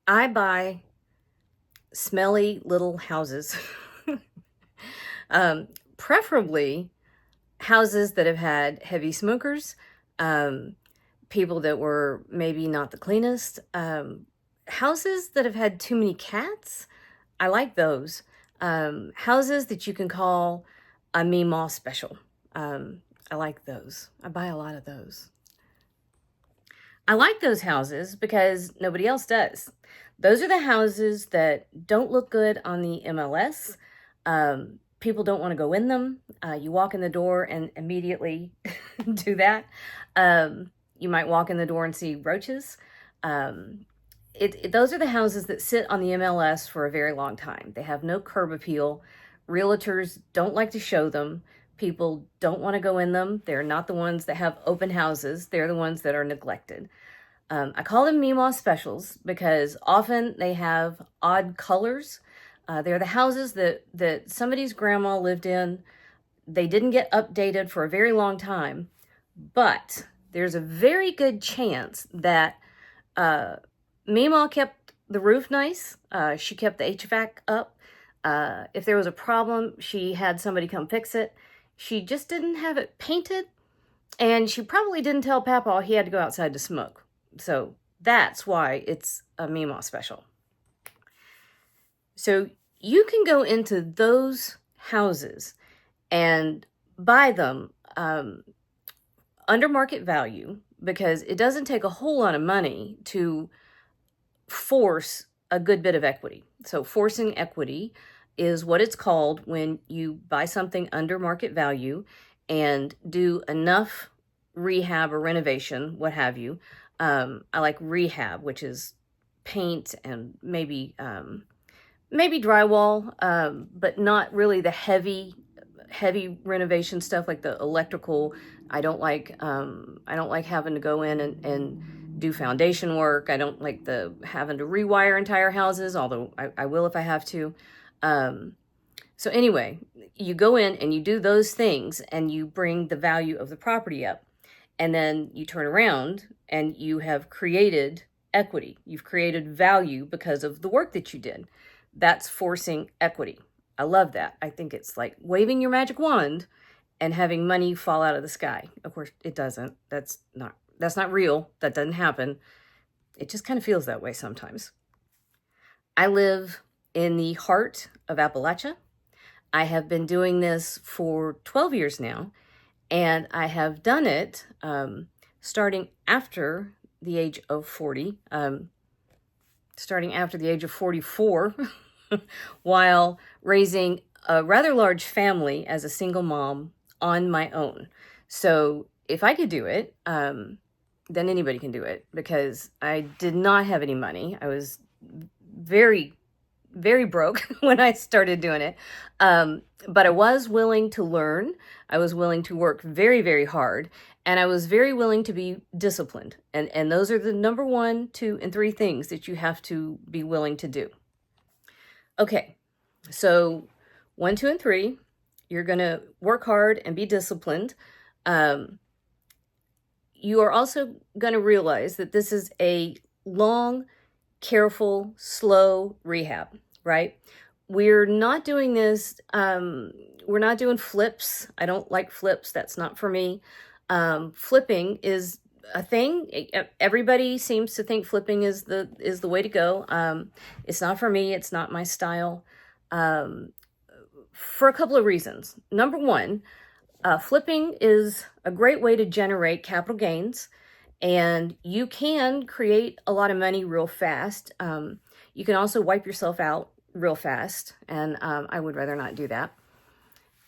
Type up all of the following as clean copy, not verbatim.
I buy smelly little houses, um, preferably houses that have had heavy smokers, um, people that were maybe not the cleanest, houses that have had too many cats. I like those. Houses that you can call a Memaw special. I like those. I buy a lot of those. I like those houses because nobody else does. Those are the houses that don't look good on the MLS. People don't want to go in them. You walk in the door and immediately do that. You might walk in the door and see roaches. Um, those are the houses that sit on the MLS for a very long time. They have no curb appeal. Realtors don't like to show them. People don't want to go in them. They're not the ones that have open houses. They're the ones that are neglected. I call them Memaw specials because often they have odd colors. They're the houses that somebody's grandma lived in. They didn't get updated for a very long time, but there's a very good chance that Memaw kept the roof nice. She kept the HVAC up. If there was a problem, she had somebody come fix it. She just didn't have it painted, and she probably didn't tell Papa he had to go outside to smoke. So that's why it's a Memaw special. So you can go into those houses and buy them under market value because it doesn't take a whole lot of money to force a good bit of equity. So forcing equity is what it's called when you buy something under market value and do enough rehab or renovation, what have you. I like rehab, which is paint and maybe drywall, but not really the heavy renovation stuff like the electrical. I don't like having to go in and do foundation work. I don't like the having to rewire entire houses, although I will if I have to. So anyway, you go in and you do those things and you bring the value of the property up. And then you turn around and you have created equity. You've created value because of the work that you did. That's forcing equity. I love that. I think it's like waving your magic wand and having money fall out of the sky. Of course, it doesn't. That's not real. That doesn't happen. It just kind of feels that way sometimes. I live in the heart of Appalachia. I have been doing this for 12 years now. And I have done it starting after the age of 40, starting after the age of 44, while raising a rather large family as a single mom on my own. So if I could do it, then anybody can do it because I did not have any money. I was very broke when I started doing it. But I was willing to learn. I was willing to work very, very hard. And I was very willing to be disciplined. And those are the number 1, 2, and 3 things that you have to be willing to do. Okay, so 1, 2, and 3, you're going to work hard and be disciplined. You are also going to realize that this is a long, careful, slow rehab, right? We're not doing this, we're not doing flips. I don't like flips. That's not for me. Flipping is a thing. Everybody seems to think flipping is the way to go. It's not for me. It's not my style. For a couple of reasons. Number 1, flipping is a great way to generate capital gains. And you can create a lot of money real fast. You can also wipe yourself out real fast, and I would rather not do that.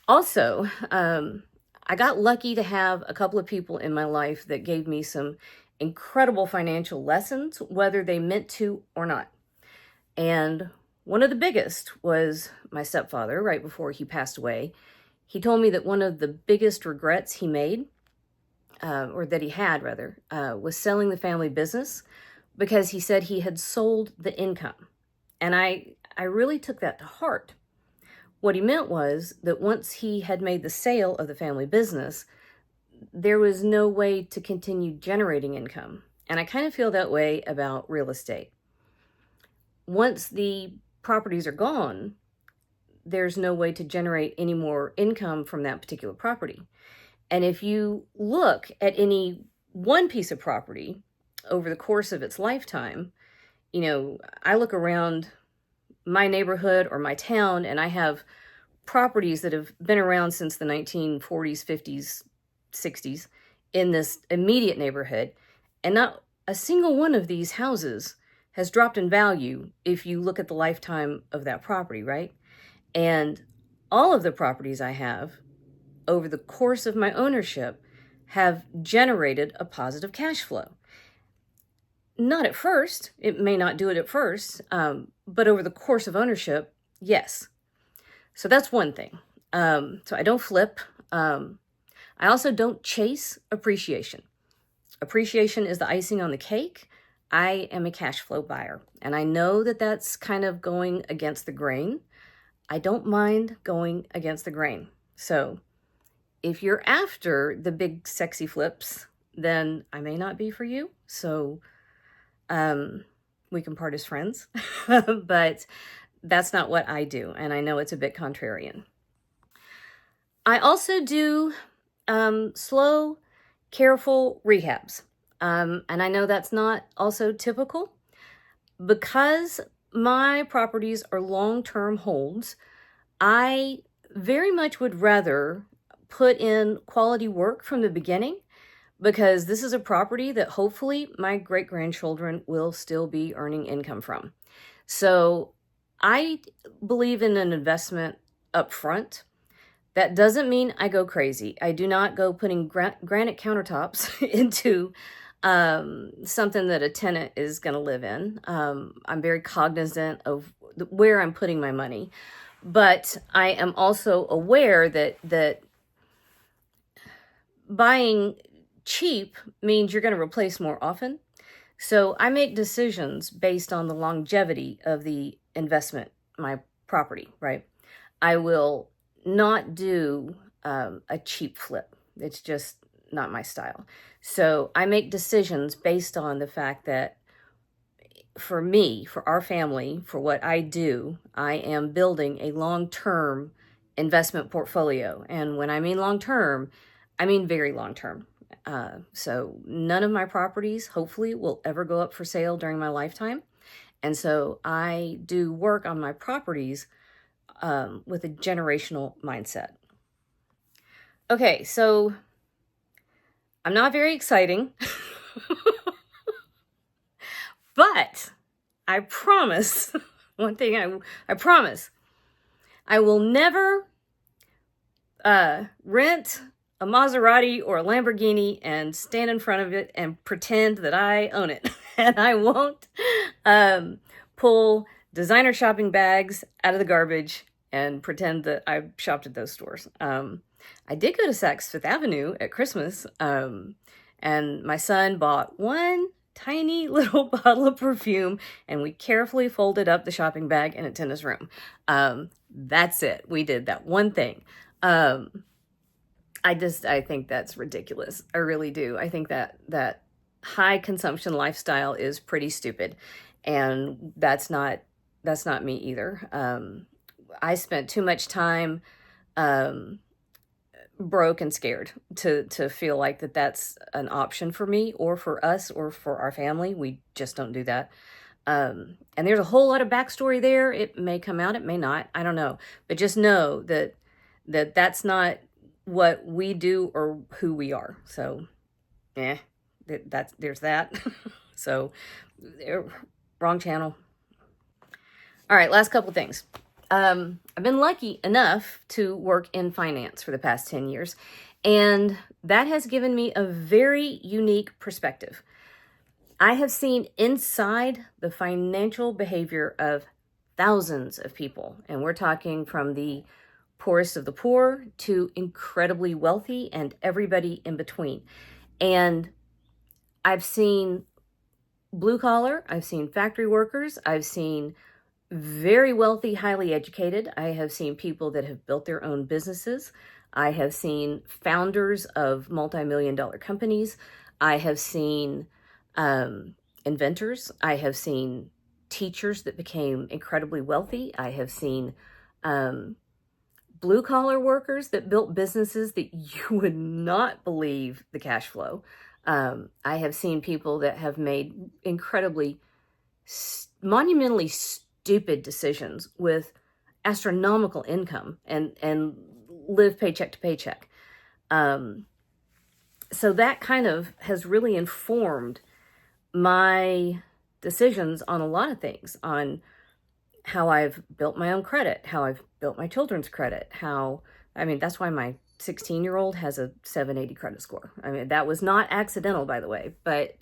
Also, I got lucky to have a couple of people in my life that gave me some incredible financial lessons, whether they meant to or not. And one of the biggest was my stepfather right before he passed away. He told me that one of the biggest regrets he made or that he had rather, was selling the family business because he said he had sold the income. And I really took that to heart. What he meant was that once he had made the sale of the family business, there was no way to continue generating income. And I kind of feel that way about real estate. once the properties are gone, there's no way to generate any more income from that particular property. And if you look at any one piece of property over the course of its lifetime, I look around my neighborhood or my town, and I have properties that have been around since the 1940s, 50s, 60s in this immediate neighborhood. And not a single one of these houses has dropped in value if you look at the lifetime of that property, right? And all of the properties I have over the course of my ownership have generated a positive cash flow. Not at first, it may not do it at first, but over the course of ownership, yes. So that's one thing. So I don't flip. I also don't chase appreciation. Appreciation is the icing on the cake. I am a cash flow buyer, and I know that that's kind of going against the grain. I don't mind going against the grain. So if you're after the big sexy flips, then I may not be for you. So we can part as friends, but that's not what I do. And I know it's a bit contrarian. I also do slow, careful rehabs. And I know that's not also typical. Because my properties are long-term holds, I very much would rather put in quality work from the beginning, because this is a property that hopefully my great-grandchildren will still be earning income from. So I believe in an investment up front. That doesn't mean I go crazy. I do not go putting granite countertops into something that a tenant is going to live in. I'm very cognizant of where I'm putting my money, but I am also aware that buying cheap means you're going to replace more often. So I make decisions based on the longevity of the investment, my property, right? I will not do a cheap flip. It's just not my style. So I make decisions based on the fact that for me, for our family, for what I do, I am building a long-term investment portfolio. And when I mean long-term, I mean very long-term. So none of my properties, hopefully, will ever go up for sale during my lifetime. And so I do work on my properties with a generational mindset. Okay, so I'm not very exciting, but I promise, one thing I promise, I will never rent a Maserati or a Lamborghini and stand in front of it and pretend that I own it. And I won't pull designer shopping bags out of the garbage and pretend that I shopped at those stores. I did go to Saks Fifth Avenue at Christmas, and my son bought one tiny little bottle of perfume, and we carefully folded up the shopping bag in a tennis room. That's it. We did that one thing. I think that's ridiculous. I really do. I think that high consumption lifestyle is pretty stupid, and that's not me either. I spent too much time broke and scared to feel like that's an option for me or for us or for our family. We just don't do that. And there's a whole lot of backstory there. It may come out, it may not. I don't know. But just know that's not what we do or who we are. So, there's that. So, wrong channel. All right, last couple things. I've been lucky enough to work in finance for the past 10 years, and that has given me a very unique perspective. I have seen inside the financial behavior of thousands of people, and we're talking from the poorest of the poor to incredibly wealthy and everybody in between. And I've seen blue collar, I've seen factory workers, I've seen very wealthy, highly educated. I have seen people that have built their own businesses. I have seen founders of multi-million-dollar companies. I have seen inventors. I have seen teachers that became incredibly wealthy. I have seen blue collar workers that built businesses that you would not believe the cash flow. I have seen people that have made incredibly monumentally stupid decisions with astronomical income and live paycheck to paycheck. So that kind of has really informed my decisions on a lot of things, on how I've built my own credit, how I've built my children's credit, that's why my 16-year-old has a 780 credit score. I mean, that was not accidental, by the way, but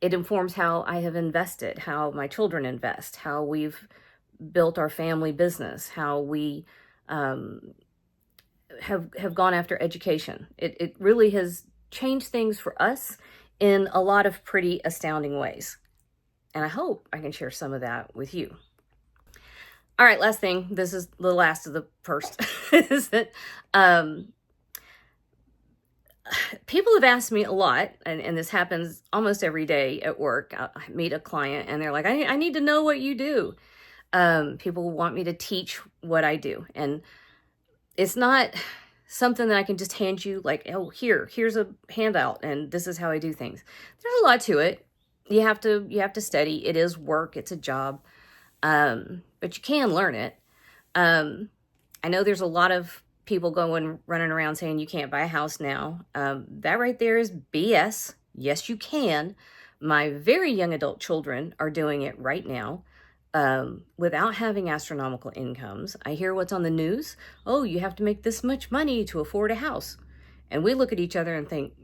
it informs how I have invested, how my children invest, how we've built our family business, how we have gone after education. It really has changed things for us in a lot of pretty astounding ways. And I hope I can share some of that with you. All right, last thing. This is the last of the first. Is that people have asked me a lot, and this happens almost every day at work. I meet a client and they're like, I need to know what you do. People want me to teach what I do. And it's not something that I can just hand you like, oh, here's a handout and this is how I do things. There's a lot to it. You have to study. It is work. It's a job. But you can learn it. I know there's a lot of people running around saying you can't buy a house now. That right there is BS. Yes, you can. My very young adult children are doing it right now. Without having astronomical incomes. I hear what's on the news. Oh, you have to make this much money to afford a house. And we look at each other and think,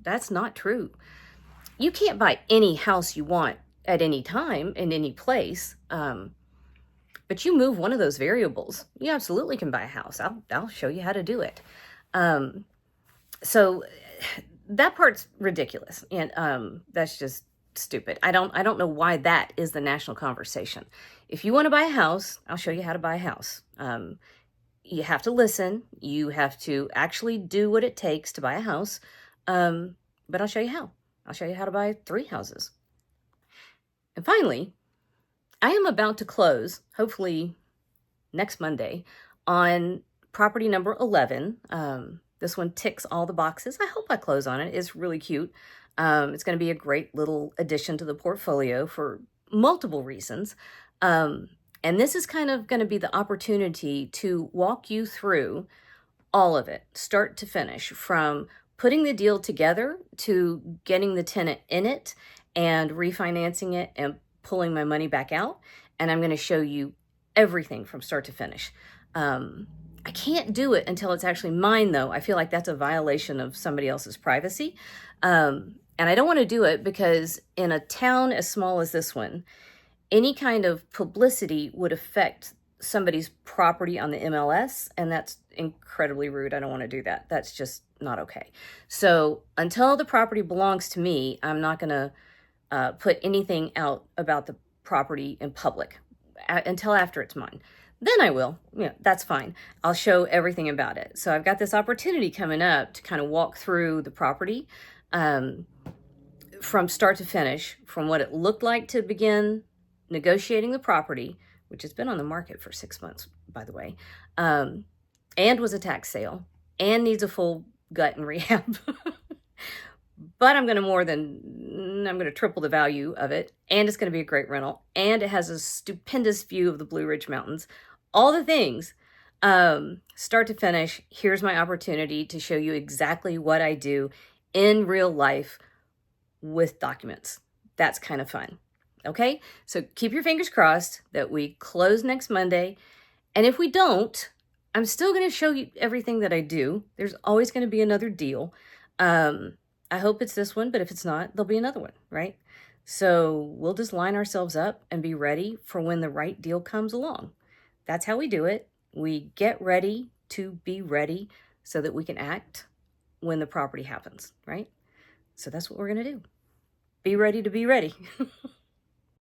that's not true. You can't buy any house you want at any time in any place. But you move one of those variables, you absolutely can buy a house. I'll show you how to do it. So that part's ridiculous. And that's just stupid. I don't know why that is the national conversation. If you want to buy a house, I'll show you how to buy a house. You have to listen. You have to actually do what it takes to buy a house. But I'll show you how. I'll show you how to buy 3 houses. And finally, I am about to close, hopefully next Monday, on property number 11. This one ticks all the boxes. I hope I close on it. It's really cute. It's going to be a great little addition to the portfolio for multiple reasons. And this is kind of going to be the opportunity to walk you through all of it, start to finish, from putting the deal together to getting the tenant in it and refinancing it and pulling my money back out. And I'm going to show you everything from start to finish. I can't do it until it's actually mine, though. I feel like that's a violation of somebody else's privacy. And I don't want to do it because in a town as small as this one, any kind of publicity would affect somebody's property on the MLS, and that's incredibly rude. I don't want to do that. That's just not okay. So until the property belongs to me, I'm not going to put anything out about the property in public until after it's mine. Then I will. That's fine. I'll show everything about it. So I've got this opportunity coming up to kind of walk through the property from start to finish, from what it looked like to begin negotiating the property, which has been on the market for 6 months, by the way, and was a tax sale and needs a full gut and rehab. But I'm going to triple the value of it, and it's going to be a great rental, and it has a stupendous view of the Blue Ridge Mountains. All the things, start to finish. Here's my opportunity to show you exactly what I do in real life with documents. That's kind of fun. Okay, so keep your fingers crossed that we close next Monday. And if we don't, I'm still going to show you everything that I do. There's always going to be another deal. I hope it's this one, but if it's not, there'll be another one, right? So we'll just line ourselves up and be ready for when the right deal comes along. That's how we do it. We get ready to be ready so that we can act when the property happens, right? So that's what we're going to do. Be ready to be ready.